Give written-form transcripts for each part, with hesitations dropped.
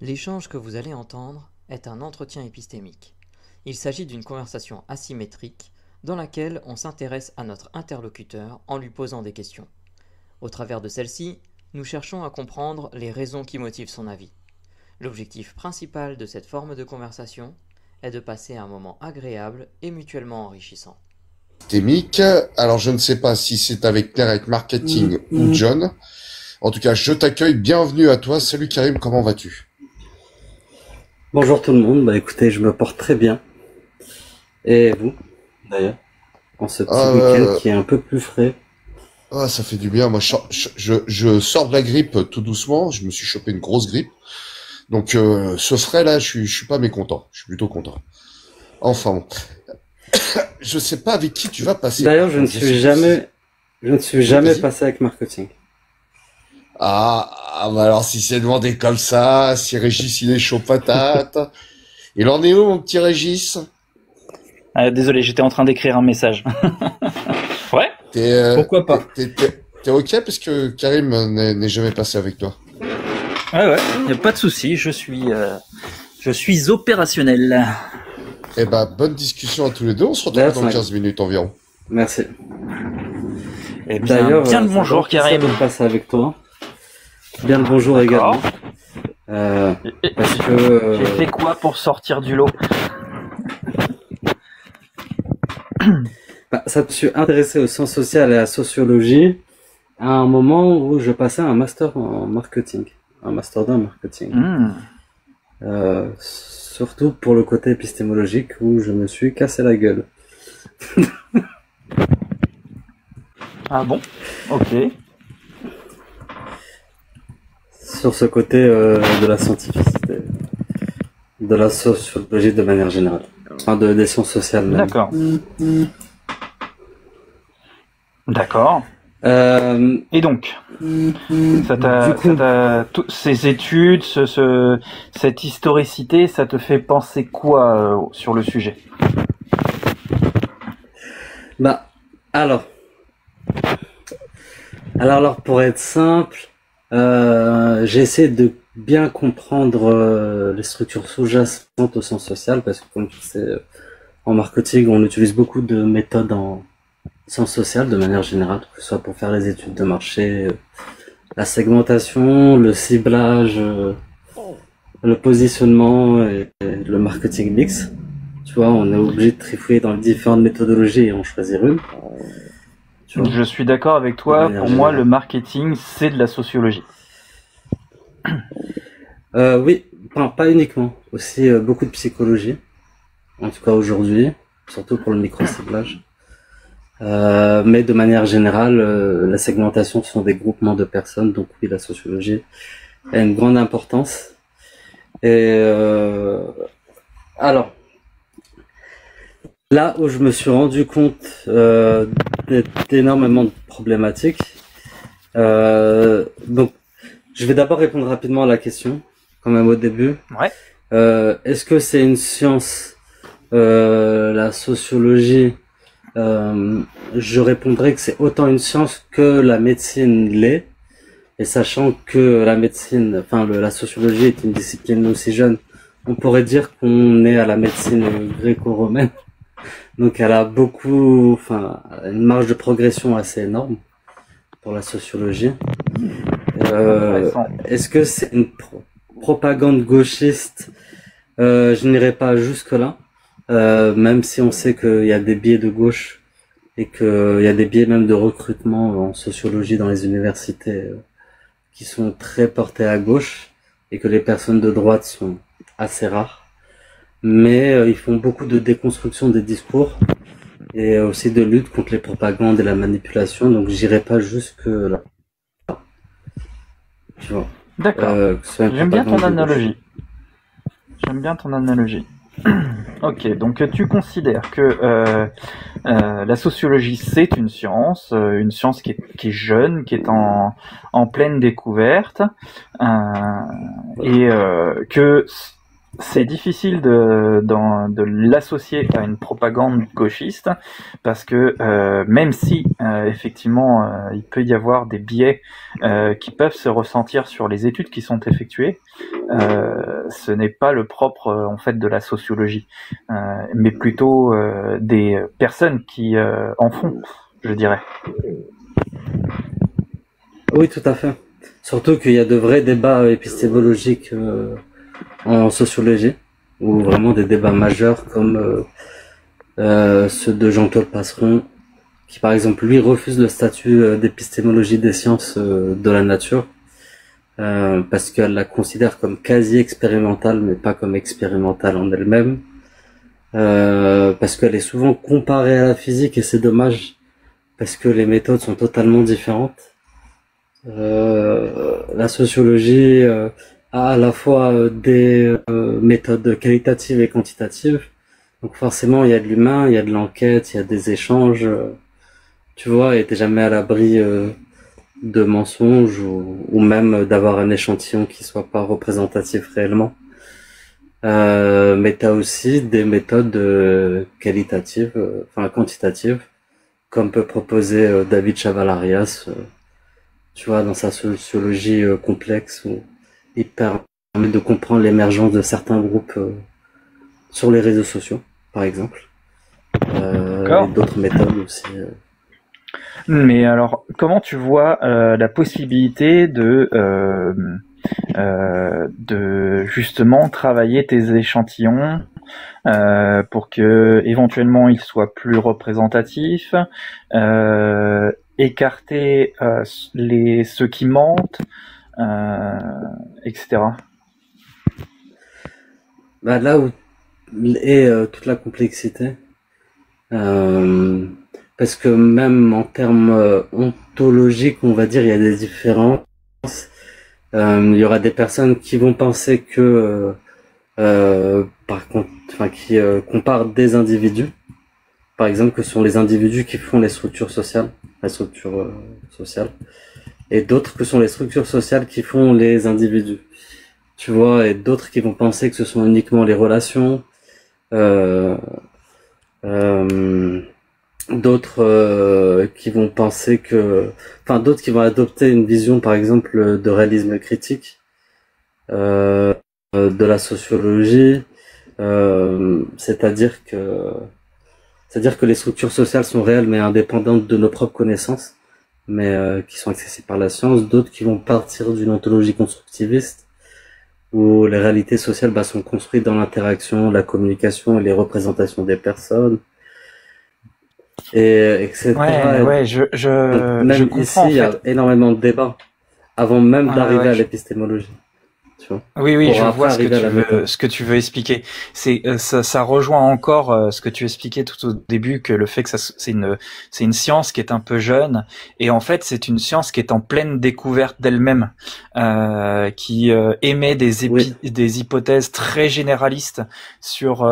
L'échange que vous allez entendre est un entretien épistémique. Il s'agit d'une conversation asymétrique dans laquelle on s'intéresse à notre interlocuteur en lui posant des questions. Au travers de celle-ci, nous cherchons à comprendre les raisons qui motivent son avis. L'objectif principal de cette forme de conversation est de passer un moment agréable et mutuellement enrichissant. Épistémique. Alors, je ne sais pas si c'est avec Claire, avec marketing ou John. En tout cas, je t'accueille. Bienvenue à toi. Salut Karim, comment vas-tu? Bonjour tout le monde, écoutez, je me porte très bien. Et vous, d'ailleurs, en ce petit week-end qui est un peu plus frais. Ah, ça fait du bien. Moi, je sors de la grippe tout doucement. Je me suis chopé une grosse grippe. Donc, ce frais-là, je suis pas mécontent. Je suis plutôt content. Enfin bon. Je sais pas avec qui tu vas passer. D'ailleurs, je ne suis jamais passé avec marketing. Ah, bah alors si c'est demandé comme ça, si Régis il est chaud patate. Il en est où mon petit Régis? Désolé, j'étais en train d'écrire un message. Ouais. Pourquoi pas? T'es ok parce que Karim n'est jamais passé avec toi? Ouais, y a pas de souci, je suis opérationnel. Eh ben, bonne discussion à tous les deux, on se retrouve dans 15 minutes environ. Merci. Et bien le bonjour Karim. De passer avec toi. Bien le bonjour également. Parce que j'ai fait quoi pour sortir du lot? Ça me suis intéressé aux sciences sociales et à la sociologie à un moment où je passais un master en marketing, un master 2 en marketing. Surtout pour le côté épistémologique où je me suis cassé la gueule. Ah bon? Ok. Sur ce côté de la scientificité, de la sociologie de manière générale, enfin des sciences sociales même. D'accord. D'accord. Et donc, ces études, cette historicité, ça te fait penser quoi sur le sujet? Alors pour être simple, j'ai essayé de bien comprendre les structures sous-jacentes aux sciences sociales parce que comme tu sais, en marketing, on utilise beaucoup de méthodes en sciences sociales de manière générale, que ce soit pour faire les études de marché, la segmentation, le ciblage, le positionnement et le marketing mix. Tu vois, on est obligé de trifouiller dans les différentes méthodologies et en choisir une. Je suis d'accord avec toi. Pour moi, le marketing, c'est de la sociologie. Oui, pas uniquement. Aussi beaucoup de psychologie. En tout cas aujourd'hui, surtout pour le micro-ciblage. Mais de manière générale, la segmentation sont des groupements de personnes. Donc oui, la sociologie a une grande importance. Et alors, là où je me suis rendu compte d'énormément de problématiques, donc je vais d'abord répondre rapidement à la question, quand même au début. Ouais. Est-ce que c'est une science, la sociologie? Je répondrai que c'est autant une science que la médecine l'est, et sachant que la médecine, la sociologie est une discipline aussi jeune, on pourrait dire qu'on est à la médecine gréco-romaine. Donc elle a une marge de progression assez énorme pour la sociologie. Est-ce que c'est une propagande gauchiste? Je n'irai pas jusque-là, même si on sait qu'il y a des biais de gauche et qu'il y a des biais même de recrutement en sociologie dans les universités qui sont très portés à gauche et que les personnes de droite sont assez rares. Mais ils font beaucoup de déconstruction des discours et aussi de lutte contre les propagandes et la manipulation, donc j'irai pas jusque là. Tu vois. D'accord. J'aime bien ton analogie. Ok, donc tu considères que la sociologie c'est une science qui est jeune, qui est en pleine découverte, et que c'est difficile de l'associer à une propagande gauchiste parce que même si effectivement il peut y avoir des biais qui peuvent se ressentir sur les études qui sont effectuées, ce n'est pas le propre en fait de la sociologie, mais plutôt des personnes qui en font, je dirais. Oui, tout à fait. Surtout qu'il y a de vrais débats épistémologiques en sociologie, ou vraiment des débats majeurs comme ceux de Jean-Claude Passeron, qui par exemple lui refuse le statut d'épistémologie des sciences de la nature, parce qu'elle la considère comme quasi expérimentale, mais pas comme expérimentale en elle-même, parce qu'elle est souvent comparée à la physique, et c'est dommage, parce que les méthodes sont totalement différentes. La sociologie a à la fois des méthodes qualitatives et quantitatives. Donc forcément, il y a de l'humain, il y a de l'enquête, il y a des échanges, tu vois, et t'es jamais à l'abri de mensonges ou même d'avoir un échantillon qui soit pas représentatif réellement. Mais t'as aussi des méthodes qualitatives, enfin quantitatives, comme peut proposer David Chaval-Arias, tu vois, dans sa sociologie complexe, où il permet de comprendre l'émergence de certains groupes sur les réseaux sociaux, par exemple. Et d'autres méthodes aussi. Mais alors, comment tu vois la possibilité de justement travailler tes échantillons pour que éventuellement ils soient plus représentatifs, écarter ceux qui mentent, etc. Bah, là où est toute la complexité, parce que même en termes ontologiques, on va dire, il y a des différences. Il y aura des personnes qui vont penser que, par contre, enfin, qui comparent des individus, par exemple, que ce sont les individus qui font les structures sociales, et d'autres que sont les structures sociales qui font les individus. Tu vois, et d'autres qui vont penser que ce sont uniquement les relations, d'autres qui vont penser que, enfin, d'autres qui vont adopter une vision, par exemple, de réalisme critique de la sociologie, c'est-à-dire que les structures sociales sont réelles mais indépendantes de nos propres connaissances, mais qui sont accessibles par la science. D'autres qui vont partir d'une ontologie constructiviste, où les réalités sociales sont construites dans l'interaction, la communication et les représentations des personnes, et etc. Ouais, Donc, même je ici, comprends, en il y a fait. énormément de débats avant même d'arriver Ouais, à l'épistémologie. Tu vois, oui, pour je après vois arriver à la méthode. ce que tu veux expliquer. C'est ça rejoint encore ce que tu expliquais tout au début, que le fait que c'est une science qui est un peu jeune, et en fait c'est une science qui est en pleine découverte d'elle-même, qui émet des hypothèses très généralistes sur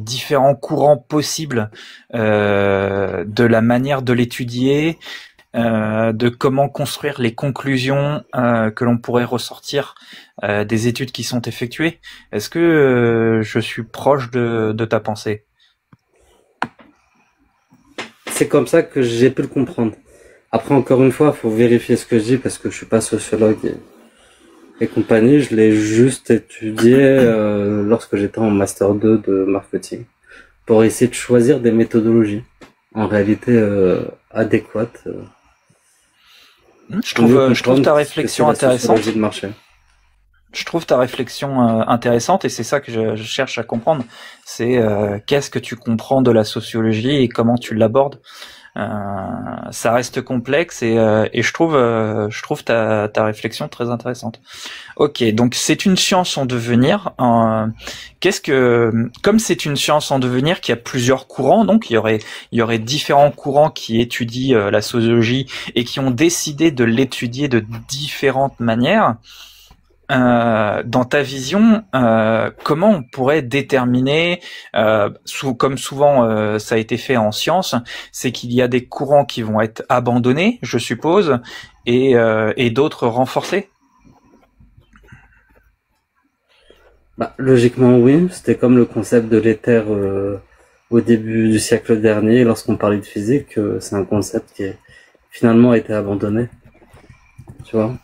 différents courants possibles de la manière de l'étudier. De comment construire les conclusions que l'on pourrait ressortir des études qui sont effectuées. Est-ce que je suis proche de ta pensée? C'est comme ça que j'ai pu le comprendre. Après, encore une fois, faut vérifier ce que je dis parce que je suis pas sociologue et compagnie. Je l'ai juste étudié lorsque j'étais en master 2 de marketing pour essayer de choisir des méthodologies en réalité adéquates. Je trouve ta réflexion intéressante. Je trouve ta réflexion intéressante, et c'est ça que je cherche à comprendre. C'est qu'est-ce que tu comprends de la sociologie et comment tu l'abordes. Ça reste complexe, et je trouve ta réflexion très intéressante. Ok, donc c'est une science en devenir. Comme c'est une science en devenir, qu'il y a plusieurs courants, donc il y aurait différents courants qui étudient la sociologie et qui ont décidé de l'étudier de différentes manières. Dans ta vision, comment on pourrait déterminer, comme souvent ça a été fait en science, c'est qu'il y a des courants qui vont être abandonnés, je suppose, et d'autres renforcés? Logiquement, oui. C'était comme le concept de l'éther au début du siècle dernier, lorsqu'on parlait de physique. C'est un concept qui finalement a été abandonné. Tu vois.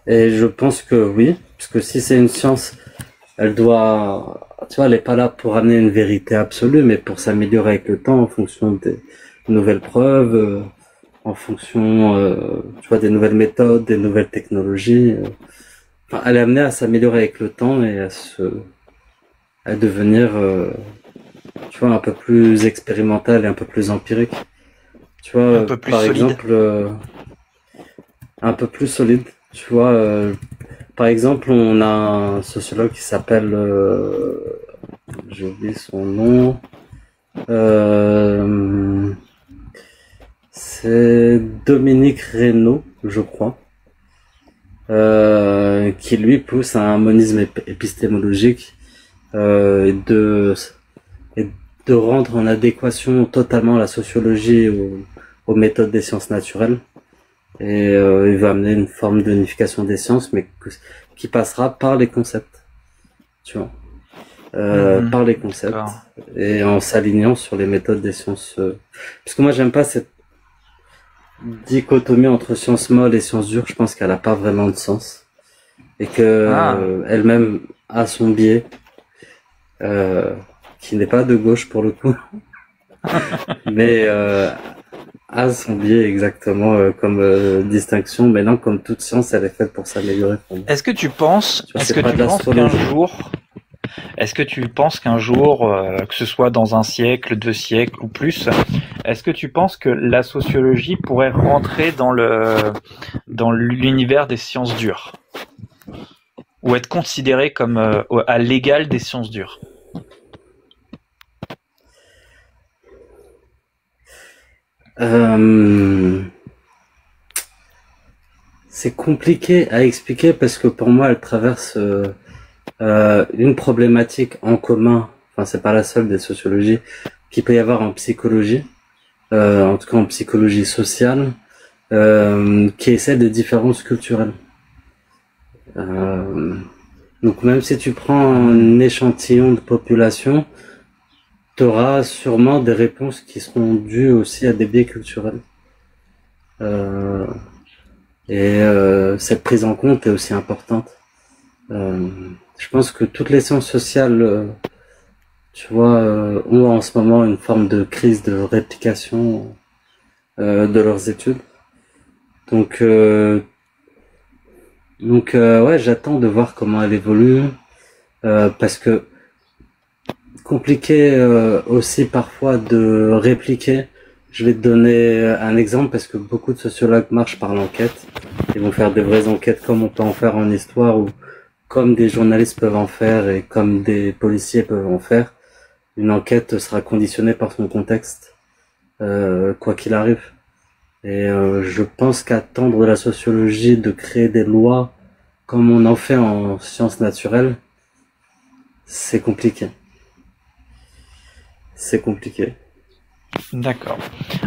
Et je pense que oui, parce que si c'est une science, elle doit, tu vois, elle est pas là pour amener une vérité absolue, mais pour s'améliorer avec le temps en fonction des nouvelles preuves, en fonction, tu vois, des nouvelles méthodes, des nouvelles technologies. Enfin, elle est amenée à s'améliorer avec le temps et à devenir, tu vois, un peu plus expérimentale et un peu plus empirique. Tu vois, Un peu plus par solide. exemple, un peu plus solide. Tu vois, par exemple, on a un sociologue qui s'appelle, j'ai oublié son nom, c'est Dominique Reynaud, je crois, qui lui pousse à un monisme épistémologique et de rendre en adéquation totalement la sociologie aux méthodes des sciences naturelles. Et il va amener une forme d'unification des sciences, mais qui passera par les concepts, tu vois, par les concepts, D'accord. et en s'alignant sur les méthodes des sciences. Parce que moi, j'aime pas cette dichotomie entre sciences molles et sciences dures. Je pense qu'elle a pas vraiment de sens et que elle-même a son biais, qui n'est pas de gauche pour le coup, mais a son biais exactement comme distinction, mais non, comme toute science, elle est faite pour s'améliorer. Est-ce que tu penses, Tu vois, c'est pas de qu'un jour, que ce soit dans un siècle, 2 siècles ou plus, est-ce que tu penses que la sociologie pourrait rentrer dans l'univers des sciences dures, ou être considérée comme à l'égal des sciences dures? C'est compliqué à expliquer parce que pour moi, elle traverse une problématique en commun. Enfin, c'est pas la seule des sociologies qu'il peut y avoir en psychologie, en tout cas en psychologie sociale, qui est celle des différences culturelles. Donc même si tu prends un échantillon de population, tu auras sûrement des réponses qui seront dues aussi à des biais culturels. Et cette prise en compte est aussi importante. Je pense que toutes les sciences sociales, tu vois, ont en ce moment une forme de crise de réplication de leurs études. Donc ouais, j'attends de voir comment elle évolue, parce que compliqué aussi parfois de répliquer. Je vais te donner un exemple parce que beaucoup de sociologues marchent par l'enquête. Ils vont faire des vraies enquêtes comme on peut en faire en histoire ou comme des journalistes peuvent en faire et comme des policiers peuvent en faire. Une enquête sera conditionnée par son contexte, quoi qu'il arrive. Et je pense qu'attendre de la sociologie de créer des lois comme on en fait en sciences naturelles, c'est compliqué. C'est compliqué. D'accord.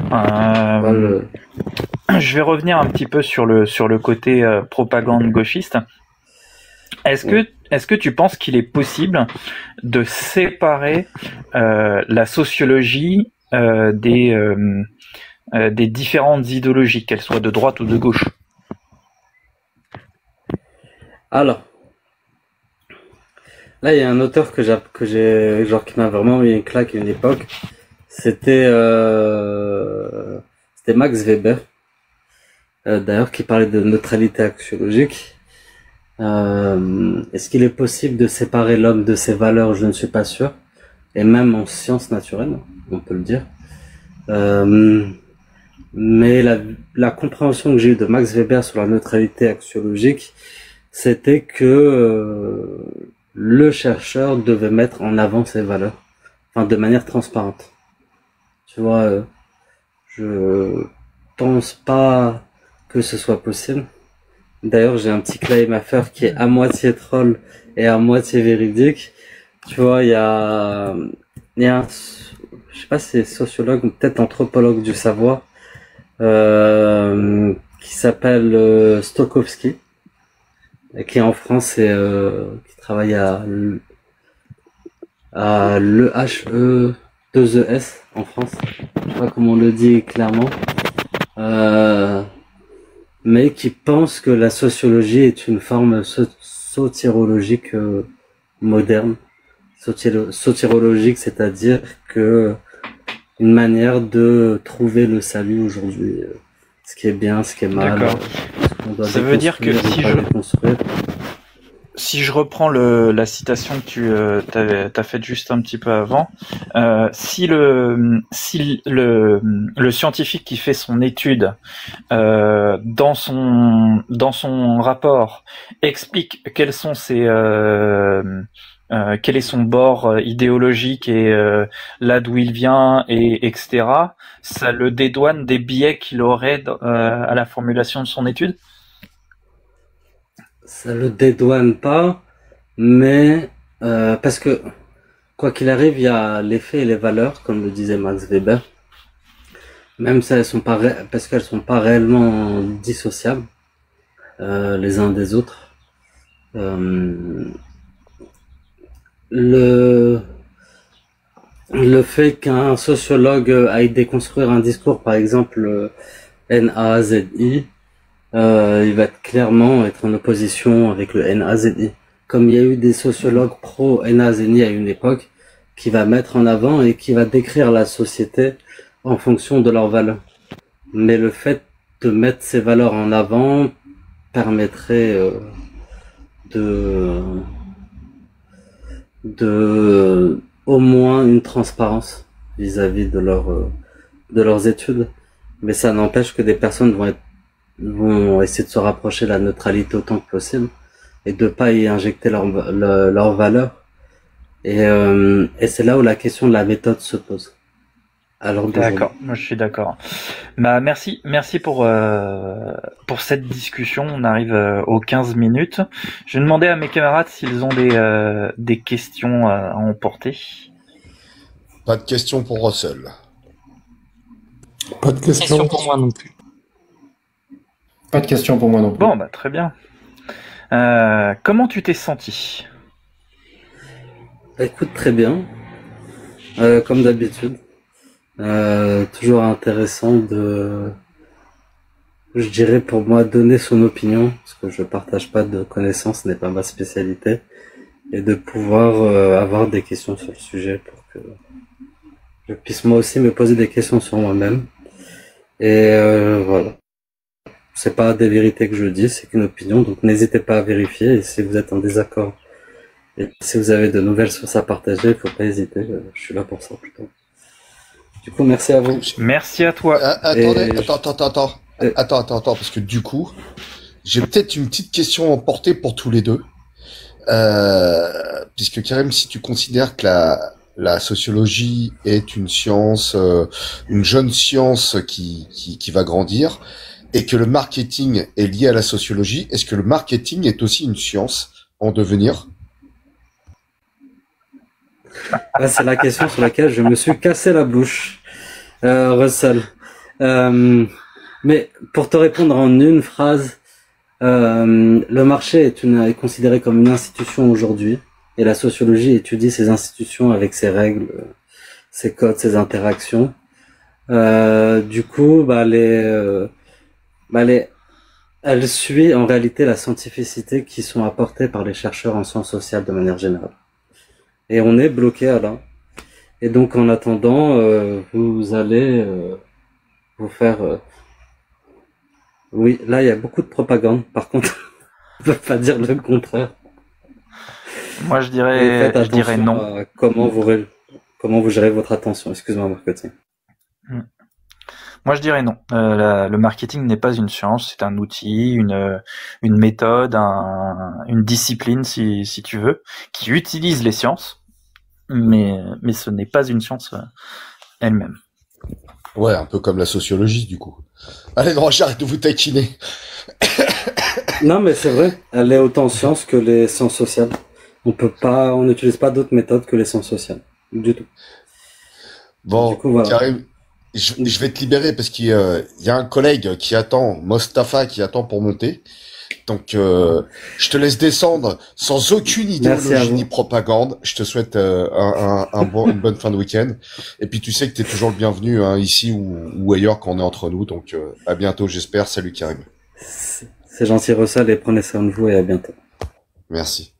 Voilà. Je vais revenir un petit peu sur le côté propagande gauchiste. Est-ce que tu penses qu'il est possible de séparer la sociologie des différentes idéologies, qu'elles soient de droite ou de gauche? Alors, là, il y a un auteur que j'ai, genre, qui m'a vraiment mis une claque à une époque. C'était Max Weber, d'ailleurs, qui parlait de neutralité axiologique. Est-ce qu'il est possible de séparer l'homme de ses valeurs? Je ne suis pas sûr. Et même en sciences naturelles, on peut le dire. Mais la compréhension que j'ai eue de Max Weber sur la neutralité axiologique, c'était que le chercheur devait mettre en avant ses valeurs, enfin de manière transparente. Tu vois, je pense pas que ce soit possible. D'ailleurs, j'ai un petit claim à faire qui est à moitié troll et à moitié véridique. Tu vois, il y a un, je sais pas si c'est sociologue ou peut-être anthropologue du savoir, qui s'appelle Stokowski, et qui est en France et qui travaille à l'EHE2ES en France. Je sais pas comment on le dit clairement. mais qui pensent que la sociologie est une forme sotyrologique moderne. Sotyrologique, c'est-à-dire que une manière de trouver le salut aujourd'hui, ce qui est bien, ce qui est mal, D'accord. ce qu'on doit Ça veut dire que déconstruire ou pas déconstruire. si je reprends la citation que tu t'as faite juste un petit peu avant, si le scientifique qui fait son étude dans son rapport explique quels sont quel est son bord idéologique et là d'où il vient et etc. Ça le dédouane des biais qu'il aurait à la formulation de son étude. Ça le dédouane pas, mais parce que quoi qu'il arrive, il y a les faits et les valeurs, comme le disait Max Weber, même si elles sont pas parce qu'elles sont pas réellement dissociables les uns des autres. Le fait qu'un sociologue aille déconstruire un discours, par exemple NAZI, il va clairement être en opposition avec le NAZI. Comme il y a eu des sociologues pro-NAZI à une époque, qui va mettre en avant et qui va décrire la société en fonction de leurs valeurs. Mais le fait de mettre ces valeurs en avant permettrait de au moins une transparence vis-à-vis de leurs études. Mais ça n'empêche que des personnes vont essayer de se rapprocher de la neutralité autant que possible et de pas y injecter leurs valeurs. Et c'est là où la question de la méthode se pose. Alors d'accord, moi je suis d'accord. Bah merci pour cette discussion. On arrive aux 15 minutes. Je vais demander à mes camarades s'ils ont des questions à emporter. Pas de questions pour Russell. Pas de questions pour moi non plus. Pas de questions pour moi non plus. Bon bah très bien. Comment tu t'es senti? Écoute, très bien. Comme d'habitude. Toujours intéressant je dirais pour moi, donner son opinion, parce que je partage pas de connaissances, ce n'est pas ma spécialité, et de pouvoir avoir des questions sur le sujet pour que je puisse moi aussi me poser des questions sur moi-même. Et voilà. C'est pas des vérités que je dis, c'est qu'une opinion, donc n'hésitez pas à vérifier, et si vous êtes en désaccord, et si vous avez de nouvelles sources à partager, il faut pas hésiter, je suis là pour ça plutôt. Du coup, merci à vous. Merci à toi. Attendez, attends, parce que du coup, j'ai peut-être une petite question à emporter pour tous les deux. Puisque Karim, si tu considères que la sociologie est une science, une jeune science qui va grandir, et que le marketing est lié à la sociologie, est-ce que le marketing est aussi une science en devenir? Ah, c'est la question sur laquelle je me suis cassé la bouche, Russell. Mais pour te répondre en une phrase, le marché est considéré comme une institution aujourd'hui, et la sociologie étudie ces institutions avec ses règles, ses codes, ses interactions. Du coup, elle suit en réalité la scientificité qui sont apportées par les chercheurs en sciences sociales de manière générale. Et on est bloqué à là. Et donc en attendant, vous allez vous faire... Oui, là il y a beaucoup de propagande. Par contre, on ne peut pas dire le contraire. Moi je dirais non. À comment vous gérez votre attention. Excuse-moi, marketing. Moi, je dirais non. Le marketing n'est pas une science, c'est un outil, une méthode, une discipline, si tu veux, qui utilise les sciences, mais ce n'est pas une science elle-même. Ouais, un peu comme la sociologie, du coup. Allez, non, j'arrête de vous taquiner. Non, mais c'est vrai, elle est autant science que les sciences sociales. On n'utilise pas d'autres méthodes que les sciences sociales, du tout. Bon, du coup, voilà. Karim, je vais te libérer parce qu'il y a un collègue qui attend, Mostafa, qui attend pour monter. Donc, je te laisse descendre sans aucune idéologie ni propagande. Je te souhaite une bonne fin de week-end. Et puis, tu sais que tu es toujours le bienvenu ici ou ailleurs quand on est entre nous. Donc, à bientôt, j'espère. Salut, Karim. C'est gentil, Russell, et prenez soin de vous et à bientôt. Merci.